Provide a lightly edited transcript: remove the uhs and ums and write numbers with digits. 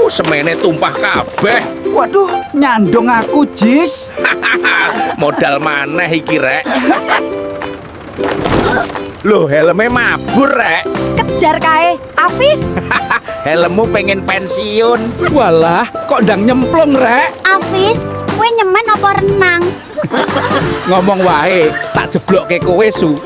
semene tumpah kabeh. Waduh, nyandong aku, Jis. Modal maneh iki, Rek. Loh, helmnya mabur, Rek. Kejar kae, Afis. Helmmu pengen pensiun. Walah, kok ndang nyemplung, Rek? Afis, kowe nyemen apa renang? Ngomong wae, tak jeblokke kowe su.